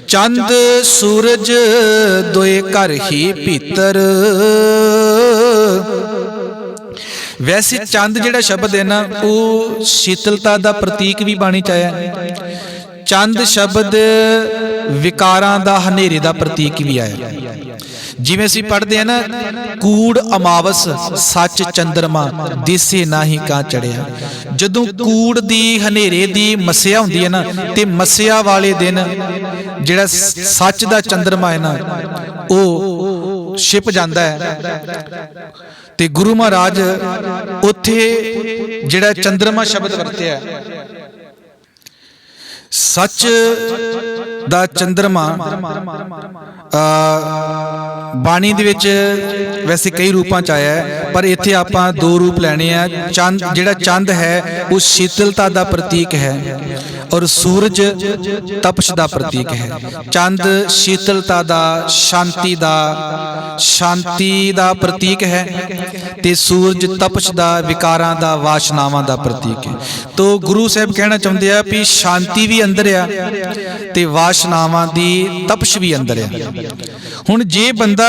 ਚੰਦ ਸੂਰਜ ਦੋਏ ਘਰ ਹੀ ਭੀਤਰ। ਵੈਸੇ ਚੰਦ ਜਿਹੜਾ ਸ਼ਬਦ ਹੈ ਨਾ, ਉਹ ਸ਼ੀਤਲਤਾ ਦਾ ਪ੍ਰਤੀਕ ਵੀ ਬਾਣੀ 'ਚ ਆਇਆ। ਚੰਦ ਸ਼ਬਦ ਵਿਕਾਰਾਂ ਦਾ, ਹਨੇਰੇ ਦਾ ਪ੍ਰਤੀਕ ਵੀ ਆਇਆ। ਜਿਵੇਂ ਅਸੀਂ ਪੜ੍ਹਦੇ ਆ ਨਾ, ਕੂੜ ਅਮਾਵਸ ਸੱਚ ਚੰਦਰਮਾ ਦਿਸੇ ਨਾਹੀ ਕਾਂ ਚੜਿਆ। ਜਦੋਂ ਕੂੜ ਦੀ, ਹਨੇਰੇ ਦੀ ਮੱਸਿਆ ਹੁੰਦੀ ਹੈ ਨਾ, ਤੇ ਮੱਸਿਆ ਵਾਲੇ ਦਿਨ ਜਿਹੜਾ ਸੱਚ ਦਾ ਚੰਦਰਮਾ ਹੈ ਨਾ, ਉਹ ਛਿਪ ਜਾਂਦਾ ਹੈ। ਤੇ ਗੁਰੂ ਮਹਾਰਾਜ ਉੱਥੇ ਜਿਹੜਾ ਚੰਦਰਮਾ ਸ਼ਬਦ ਵਰਤਿਆ, ਸੱਚ ਦਾ ਚੰਦਰਮਾ, ਬਾਣੀ ਦੇ ਵਿੱਚ ਵੈਸੇ ਕਈ ਰੂਪਾਂ 'ਚ ਆਇਆ ਹੈ, ਪਰ ਇੱਥੇ ਆਪਾਂ ਦੋ ਰੂਪ ਲੈਣੇ ਆ। ਚੰਦ, ਜਿਹੜਾ ਚੰਦ ਹੈ ਉਹ ਸ਼ੀਤਲਤਾ ਦਾ ਪ੍ਰਤੀਕ ਹੈ, ਔਰ ਸੂਰਜ ਤਪਸ਼ ਦਾ ਪ੍ਰਤੀਕ ਹੈ। ਚੰਦ ਸ਼ੀਤਲਤਾ ਦਾ, ਸ਼ਾਂਤੀ ਦਾ ਪ੍ਰਤੀਕ ਹੈ, ਤੇ ਸੂਰਜ ਤਪਸ਼ ਦਾ, ਵਿਕਾਰਾਂ ਦਾ, ਵਾਸ਼ਨਾਵਾਂ ਦਾ ਪ੍ਰਤੀਕ ਹੈ। ਤੋ ਗੁਰੂ ਸਾਹਿਬ ਕਹਿਣਾ ਚਾਹੁੰਦੇ ਆ ਵੀ ਸ਼ਾਂਤੀ ਵੀ ਅੰਦਰ ਆ ਤੇ ਵਾਸ਼ਨਾਵਾਂ ਦੀ ਤਪਸ਼ ਵੀ ਅੰਦਰ ਆ। ਹੁਣ ਜੇ ਬੰਦਾ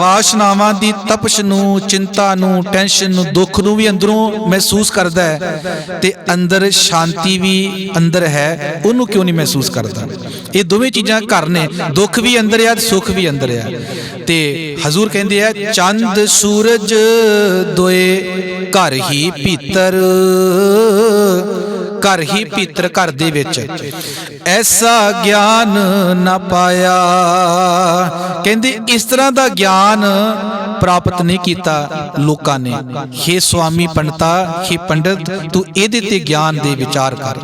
ਵਾਸ਼ਨਾਵਾਂ ਦੀ ਤਪਸ਼ ਨੂੰ, ਚਿੰਤਾ ਨੂੰ, ਟੈਨਸ਼ਨ ਨੂੰ, ਦੁੱਖ ਨੂੰ ਵੀ ਅੰਦਰੋਂ ਮਹਿਸੂਸ ਕਰਦਾ ਹੈ ਤੇ ਅੰਦਰ ਸ਼ਾਂਤੀ ਵੀ ਅੰਦਰ ਹੈ, ਉਹਨੂੰ ਕਿਉਂ ਨਹੀਂ ਮਹਿਸੂਸ ਕਰਦਾ? ਇਹ ਦੋਵੇਂ ਚੀਜ਼ਾਂ ਘਰ ਨੇ, ਦੁੱਖ ਵੀ ਅੰਦਰ ਆ, ਸੁੱਖ ਵੀ ਅੰਦਰ ਆ। ਤੇ ਹਜ਼ੂਰ ਕਹਿੰਦੇ ਆ, ਚੰਦ ਸੂਰਜ ਦੋਏ ਘਰ ਹੀ ਭੀਤਰ। ਘਰ ਹੀ ਭੀਤਰ, ਘਰ ਦੇ ਵਿੱਚ ਐਸਾ ਗਿਆਨ ਨਾ ਪਾਇਆ। ਕਹਿੰਦੇ ਇਸ ਤਰ੍ਹਾਂ ਦਾ ਗਿਆਨ ਪ੍ਰਾਪਤ ਨਹੀਂ ਕੀਤਾ ਲੋਕਾਂ ਨੇ। ਹੇ ਸੁਆਮੀ ਪੰਡਤਾ, ਹੇ ਪੰਡਤ, ਤੂੰ ਇਹਦੇ ਤੇ ਗਿਆਨ ਦੇ ਵਿਚਾਰ ਕਰ।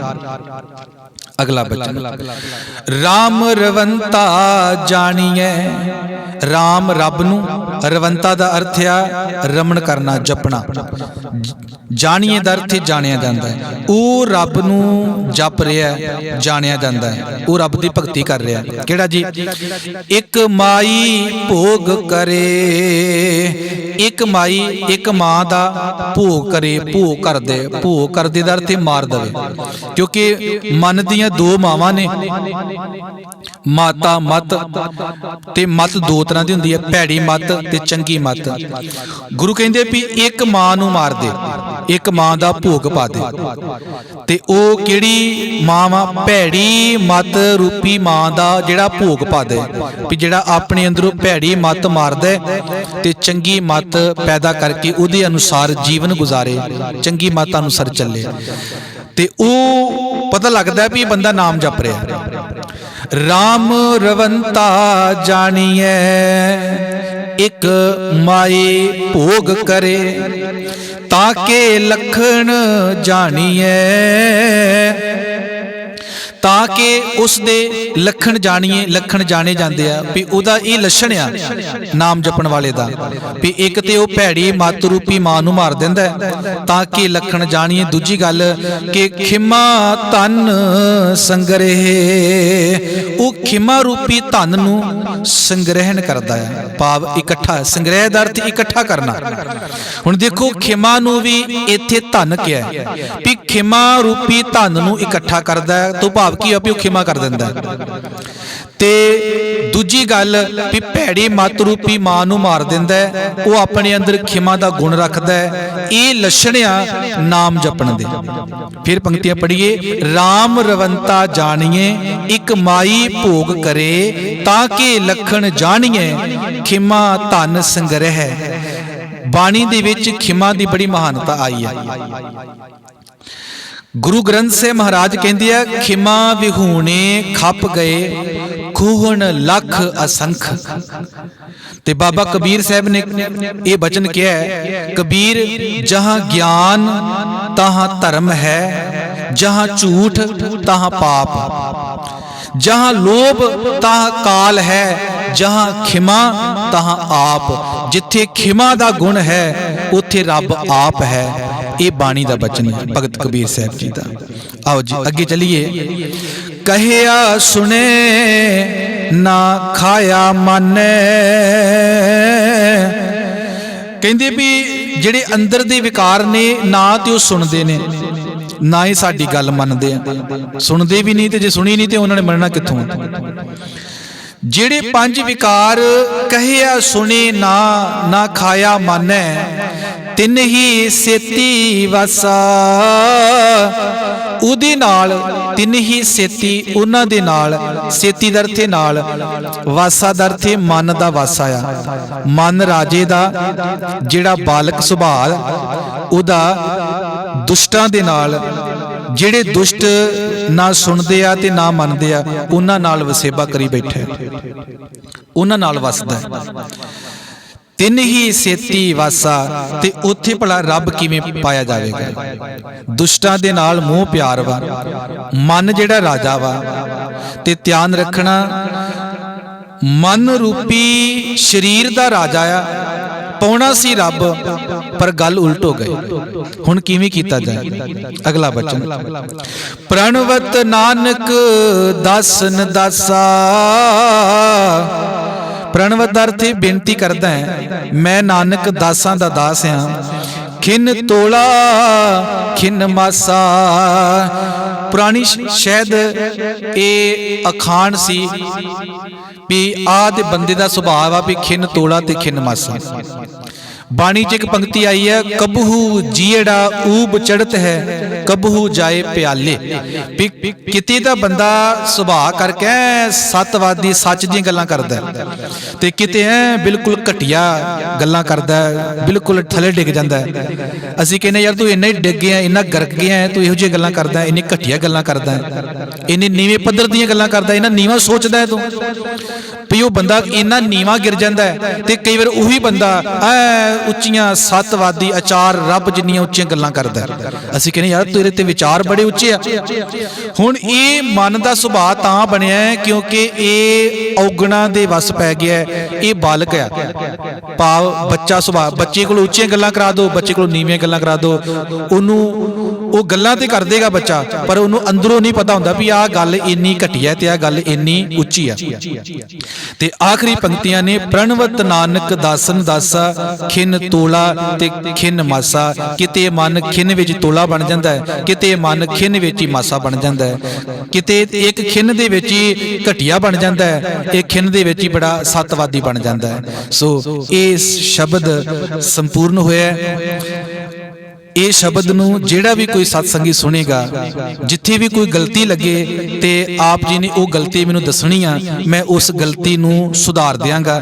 ਅਗਲਾ ਬਚਨ, ਰਾਮ ਰਵੰਤਾ ਜਾਣੀਐ। ਰਾਮ ਰੱਬ ਨੂੰ, ਰਵੰਤਾ ਦਾ ਅਰਥ ਆ ਰਮਣ ਕਰਨਾ, ਜਪਣਾ। ਜਾਣੀਏ ਦਾ ਅਰਥ ਜਾਣਿਆ ਜਾਂਦਾ ਹੈ। ਉਹ ਰੱਬ ਨੂੰ ਜਪ ਰਿਹਾ, ਜਾਣਿਆ ਜਾਂਦਾ ਹੈ, ਉਹ ਰੱਬ ਦੀ ਭਗਤੀ ਕਰ ਰਿਹਾ। ਕਿਹੜਾ ਜੀ? ਇੱਕ ਮਾਈ ਭੋਗ ਕਰੇ। ਇੱਕ ਮਾਈ, ਇੱਕ ਮਾਂ ਦਾ ਭੋਗ ਕਰੇ, ਭੋਗ ਕਰਦੇ। ਭੋਗ ਕਰਦੇ ਦਾ ਅਰਥ ਮਾਰ ਦੇਵੇ, ਕਿਉਂਕਿ ਮਨ ਦੀਆਂ ਦੋ ਮਾਵਾਂ ਨੇ, ਮਾਤਾ ਮਤ ਤੇ ਮਤ ਦੋ ਤਰ੍ਹਾਂ ਦੀ ਹੁੰਦੀ ਹੈ, ਭੈੜੀ ਮਤ ਤੇ ਚੰਗੀ ਮਤ। ਗੁਰੂ ਕਹਿੰਦੇ ਵੀ ਇੱਕ ਮਾਂ ਨੂੰ ਮਾਰ ਦੇ, ਇੱਕ ਮਾਂ ਦਾ ਭੋਗ ਪਾ ਦੇ। ਤੇ ਉਹ ਕਿਹੜੀ ਮਾਂ ਵਾ? ਭੈੜੀ ਮਤ ਰੂਪੀ ਮਾਂ ਦਾ ਜਿਹੜਾ ਭੋਗ ਪਾ ਦੇ, ਵੀ ਜਿਹੜਾ ਆਪਣੇ ਅੰਦਰੋਂ ਭੈੜੀ ਮਤ ਮਾਰਦਾ ਤੇ ਚੰਗੀ ਮਤ ਪੈਦਾ ਕਰਕੇ ਉਹਦੇ ਅਨੁਸਾਰ ਜੀਵਨ ਗੁਜ਼ਾਰੇ, ਚੰਗੀ ਮਤ ਅਨੁਸਾਰ ਚੱਲੇ। ਤੇ ਉਹ ਪਤਾ ਲੱਗਦਾ ਵੀ ਇਹ ਬੰਦਾ ਨਾਮ ਜਪ ਰਿਹਾ। ਰਾਮ ਰਵੰਤਾ ਜਾਣੀਐ, ਇੱਕ ਮਾਏ ਭੋਗ ਕਰੇ, ਤਾਂ ਕਿ ਲਖਣ ਜਾਣੀਐ। ਤਾਂ ਕਿ ਉਸ ਦੇ ਲੱਖਣ ਜਾਣੀਏ, ਲੱਖਣ ਜਾਣੇ ਜਾਂਦੇ ਆ ਵੀ ਉਹਦਾ ਇਹ ਲੱਛਣ ਆ ਨਾਮ ਜਪਣ ਵਾਲੇ ਦਾ, ਵੀ ਇੱਕ ਤੇ ਉਹ ਭੈੜੀ ਮੱਤ ਰੂਪੀ ਮਾਂ ਨੂੰ ਮਾਰ ਦਿੰਦਾ ਤਾਂ ਕਿ ਲੱਖਣ ਜਾਣੀਏ। ਦੂਜੀ ਗੱਲ ਕਿ ਖਿਮਾ ਧਨ ਸੰਗਰੇ, ਉਹ ਖਿਮਾ ਰੂਪੀ ਧਨ ਨੂੰ ਸੰਗ੍ਰਹਿਣ ਕਰਦਾ ਹੈ, ਭਾਵ ਇਕੱਠਾ। ਸੰਗ੍ਰਹਿ ਦਾ ਅਰਥ ਇਕੱਠਾ ਕਰਨਾ। ਹੁਣ ਦੇਖੋ ਖਿਮਾ ਨੂੰ ਵੀ ਇੱਥੇ ਧਨ ਕਿਹਾ ਵੀ ਖਿਮਾ ਰੂਪੀ ਧਨ ਨੂੰ ਇਕੱਠਾ ਕਰਦਾ ਹੈ, ਤੋਂ ਭਾਵ ਕੀ ਆ ਵੀ ਉਹ ਖਿਮਾ ਕਰ ਦਿੰਦਾ ਹੈ। ਤੇ ਦੂਜੀ ਗੱਲ ਵੀ ਭੈੜੀ ਮੱਤ ਰੂਪੀ ਮਾਂ ਨੂੰ ਮਾਰ ਦਿੰਦਾ ਹੈ, ਉਹ ਆਪਣੇ ਅੰਦਰ ਖਿਮਾ ਦਾ ਗੁਣ ਰੱਖਦਾ ਹੈ। ਇਹ ਲੱਛਣ ਆ ਨਾਮ ਜਪਣ ਦੇ। ਫਿਰ ਪੰਕਤੀਆਂ ਪੜ੍ਹੀਏ। ਰਾਮ ਰਵੰਤਾ ਜਾਣੀਏ ਇੱਕ ਮਾਈ ਭੋਗ ਕਰੇ, ਤਾਂ ਕਿ ਲਖਣ ਜਾਣੀਏ ਖਿਮਾ ਧਨ ਸੰਗ੍ਰਹਿ। ਬਾਣੀ ਦੇ ਵਿੱਚ ਖਿਮਾ ਦੀ ਬੜੀ ਮਹਾਨਤਾ ਆਈ ਹੈ। ਗੁਰੂ ਗ੍ਰੰਥ ਸਾਹਿਬ ਮਹਾਰਾਜ ਕਹਿੰਦੇ ਆ ਖਿਮਾ ਵਿਹੂਣੇ ਖੱਪ ਗਏ ਖੂਹਣ ਲੱਖ ਅਸੰਖ। ਤੇ ਬਾਬਾ ਕਬੀਰ ਸਾਹਿਬ ਨੇ ਇਹ ਬਚਨ ਕਿਹਾ ਹੈ, ਕਬੀਰ ਜਹਾਂ ਗਿਆਨ ਤਹਾਂ ਧਰਮ ਹੈ, ਜਹਾਂ ਝੂਠ ਤਹਾਂ ਪਾਪ, ਜਹਾਂ ਲੋਭ ਤਹਾਂ ਕਾਲ ਹੈ, ਜਹਾਂ ਖਿਮਾ ਤਹਾਂ ਆਪ। ਜਿੱਥੇ ਖਿਮਾ ਦਾ ਗੁਣ ਹੈ ਉੱਥੇ ਰੱਬ ਆਪ ਹੈ। ਇਹ ਬਾਣੀ ਦਾ ਬਚਨ ਹੈ ਭਗਤ ਕਬੀਰ ਸਾਹਿਬ ਜੀ ਦਾ। ਆਓ ਜੀ ਅੱਗੇ ਚਲੀਏ। ਕਹਿਆ ਸੁਣੇ ਨਾ ਖਾਇਆ ਮਾਨੈ। ਕਹਿੰਦੇ ਵੀ ਜਿਹੜੇ ਅੰਦਰ ਦੇ ਵਿਕਾਰ ਨੇ ਨਾ ਤੇ ਉਹ ਸੁਣਦੇ ਨੇ, ਨਾ ਹੀ ਸਾਡੀ ਗੱਲ ਮੰਨਦੇ ਆ। ਸੁਣਦੇ ਵੀ ਨਹੀਂ ਤੇ ਜੇ ਸੁਣੀ ਨਹੀਂ ਤੇ ਉਹਨਾਂ ਨੇ ਮੰਨਣਾ ਕਿੱਥੋਂ। ਜਿਹੜੇ ਪੰਜ ਵਿਕਾਰ ਕਹਿਆ ਸੁਣੇ ਨਾ ਖਾਇਆ ਮਾਨੈ, ਤਿੰਨ ਹੀ ਸੇਤੀ ਵਾਸਾ। ਉਹਦੇ ਨਾਲ ਤਿੰਨ ਹੀ ਸੇਤੀ, ਉਹਨਾਂ ਦੇ ਨਾਲ, ਸੇਤੀ ਦਾ ਅਰਥ ਨਾਲ, ਵਾਸਾ ਦਾ ਅਰਥ ਮਨ ਦਾ ਵਾਸਾ ਆ। ਮਨ ਰਾਜੇ ਦਾ ਜਿਹੜਾ ਬਾਲਕ ਸੁਭਾਅ ਉਹਦਾ ਦੁਸ਼ਟਾਂ ਦੇ ਨਾਲ, ਜਿਹੜੇ ਦੁਸ਼ਟ ਨਾ ਸੁਣਦੇ ਆ ਤੇ ਨਾ ਮੰਨਦੇ ਆ, ਉਹਨਾਂ ਨਾਲ ਵਸੇਬਾ ਕਰੀ ਬੈਠਾ, ਉਹਨਾਂ ਨਾਲ ਵਸਦਾ। ਤਿੰਨ ਹੀ ਸੇਤੀ ਵਾਸਾ। ਤੇ ਉੱਥੇ ਭਲਾ ਰੱਬ ਕਿਵੇਂ ਪਾਇਆ ਜਾਵੇਗਾ। ਦੁਸ਼ਟਾਂ ਦੇ ਨਾਲ ਮੋਹ ਪਿਆਰ ਵਾ, ਮਨ ਜਿਹੜਾ ਰਾਜਾ ਵਾ। ਤੇ ਧਿਆਨ ਰੱਖਣਾ, ਮਨ ਰੂਪੀ ਸਰੀਰ ਦਾ ਰਾਜਾ ਆ, ਪਾਉਣਾ ਸੀ ਰੱਬ, ਪਰ ਗੱਲ ਉਲਟ ਹੋ ਗਈ। ਹੁਣ ਕਿਵੇਂ ਕੀਤਾ ਜਾਏ। ਅਗਲਾ ਬਚਨ। ਪ੍ਰਣਵਤ ਨਾਨਕ ਦਾਸਨ ਦਾਸਾ। ਪ੍ਰਣਵਤ ਦਾ ਅਰਥ ਬੇਨਤੀ ਕਰਦਾ ਹੈ, ਮੈਂ ਨਾਨਕ ਦਾਸਾਂ ਦਾ ਦਾਸ ਹਾਂ। ਖਿਨ ਤੋਲਾ ਖਿਨ ਮਾਸਾ। ਪੁਰਾਣੀ ਸ਼ਾਇਦ ਇਹ ਅਖਾਣ ਸੀ ਵੀ ਆਹ ਤੇ ਬੰਦੇ ਦਾ ਸੁਭਾਅ ਆ ਵੀ ਖਿਨ ਤੋਲਾ ਤੇ ਖਿਨ ਮਾਸਾ। ਬਾਣੀ 'ਚ ਇੱਕ ਪੰਕਤੀ ਆਈ ਹੈ, ਕਬਹੂ ਜੀੜਾ ਊਬ ਚੜਤ ਹੈ, ਕਬਹੂ ਜਾਏ ਪਿਆਲੇ। ਵੀ ਕਿਤੇ ਦਾ ਬੰਦਾ ਸੁਭਾਅ ਕਰਕੇ ਸੱਤਵਾਦੀ ਸੱਚ ਦੀਆਂ ਗੱਲਾਂ ਕਰਦਾ, ਤੇ ਕਿਤੇ ਬਿਲਕੁਲ ਘਟੀਆ ਗੱਲਾਂ ਕਰਦਾ, ਬਿਲਕੁਲ ਥੱਲੇ ਡਿੱਗ ਜਾਂਦਾ। ਅਸੀਂ ਕਹਿੰਦੇ ਯਾਰ ਤੂੰ ਇੰਨਾ ਹੀ ਡਿੱਗ ਗਿਆ, ਇੰਨਾ ਗਰਕ ਗਿਆ, ਤੂੰ ਇਹੋ ਜਿਹੀਆਂ ਗੱਲਾਂ ਕਰਦਾ, ਇੰਨੀ ਘਟੀਆ ਗੱਲਾਂ ਕਰਦਾ, ਇੰਨੇ ਨੀਵੇਂ ਪੱਧਰ ਦੀਆਂ ਗੱਲਾਂ ਕਰਦਾ, ਇੰਨਾ ਨੀਵਾਂ ਸੋਚਦਾ ਤੂੰ। ਵੀ ਉਹ ਬੰਦਾ ਇੰਨਾ ਨੀਵਾਂ ਗਿਰ ਜਾਂਦਾ। ਤੇ ਕਈ ਵਾਰ ਉਹੀ ਬੰਦਾ ਉੱਚੀਆਂ ਸੱਤਵਾਦੀ ਆਚਾਰ ਰੱਬ ਜਿੰਨੀਆਂ ਉੱਚੀਆਂ ਗੱਲਾਂ ਕਰਦਾ। ਅਸੀਂ ਕਹਿੰਦੇ ਯਾਰ ਤੇਰੇ ਤੇ ਵਿਚਾਰ ਬੜੇ ਉੱਚੇ ਆ। ਹੁਣ ਇਹ ਮਨ ਦਾ ਸੁਭਾਅ ਤਾਂ ਬਣਿਆ ਕਿਉਂਕਿ ਇਹ ਔਗਣਾਂ ਦੇ ਵਸ ਪੈ ਗਿਆ। ਇਹ ਬਾਲਕ ਆ, ਭਾਵ ਬੱਚਾ ਸੁਭਾਅ। ਬੱਚੇ ਕੋਲ ਉੱਚੀਆਂ ਗੱਲਾਂ ਕਰਾ ਦਿਓ, ਬੱਚੇ ਕੋਲ ਨੀਵੀਆਂ ਗੱਲਾਂ ਕਰਾ ਦਿਓ, ਉਹਨੂੰ ਉਹ ਗੱਲਾਂ ਤੇ ਕਰ ਦੇਗਾ ਬੱਚਾ, ਪਰ ਉਹਨੂੰ ਅੰਦਰੋਂ ਨਹੀਂ ਪਤਾ ਹੁੰਦਾ ਵੀ ਆਹ ਗੱਲ ਇੰਨੀ ਘਟੀਆ ਤੇ ਆਹ ਗੱਲ ਇੰਨੀ ਉੱਚੀ ਆ। ਤੇ ਆਖਰੀ ਪੰਕਤੀਆਂ ਨੇ, ਪ੍ਰਣਵਤ ਨਾਨਕ ਦਾਸਨ ਦਾਸਾ ਖਿਨ ਤੋਲਾ ਤੇ ਖਿਨ ਮਾਸਾ। ਕਿਤੇ ਮਨ ਖਿਨ ਵਿੱਚ ਤੋਲਾ ਬਣ ਜਾਂਦਾ ਹੈ, ਕਿਤੇ ਮਨ ਖਿਨ ਵਿੱਚ ਹੀ ਮਾਸਾ ਬਣ ਜਾਂਦਾ ਹੈ, ਕਿਤੇ ਇੱਕ ਖਿਨ ਦੇ ਵਿੱਚ ਹੀ ਘਟੀਆ ਬਣ ਜਾਂਦਾ ਹੈ, ਇੱਕ ਖਿਨ ਦੇ ਵਿੱਚ ਹੀ ਬੜਾ ਸੱਤਵਾਦੀ ਬਣ ਜਾਂਦਾ ਹੈ। ਸੋ ਇਹ ਸ਼ਬਦ ਸੰਪੂਰਨ ਹੋਇਆ। ਇਹ ਸ਼ਬਦ ਨੂੰ ਜਿਹੜਾ ਵੀ ਕੋਈ ਸਤਸੰਗੀ ਸੁਣੇਗਾ, ਜਿੱਥੇ ਵੀ ਕੋਈ ਗਲਤੀ ਲੱਗੇ ਤੇ ਆਪ ਜੀ ਨੇ ਉਹ ਗਲਤੀ ਮੈਨੂੰ ਦੱਸਣੀ ਆ, ਮੈਂ ਉਸ ਗਲਤੀ ਨੂੰ ਸੁਧਾਰ ਦਿਆਂਗਾ।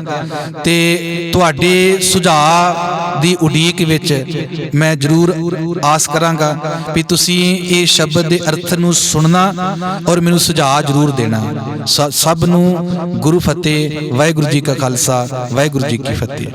ਤੇ ਤੁਹਾਡੇ ਸੁਝਾਅ ਦੀ ਉਡੀਕ ਵਿੱਚ ਮੈਂ ਜ਼ਰੂਰ ਆਸ ਕਰਾਂਗਾ ਵੀ ਤੁਸੀਂ ਇਹ ਸ਼ਬਦ ਦੇ ਅਰਥ ਨੂੰ ਸੁਣਨਾ ਔਰ ਮੈਨੂੰ ਸੁਝਾਅ ਜ਼ਰੂਰ ਦੇਣਾ। ਸਭ ਨੂੰ ਗੁਰੂ ਫਤਿਹ। ਵਾਹਿਗੁਰੂ ਜੀ ਕਾ ਖਾਲਸਾ, ਵਾਹਿਗੁਰੂ ਜੀ ਕੀ ਫਤਿਹ।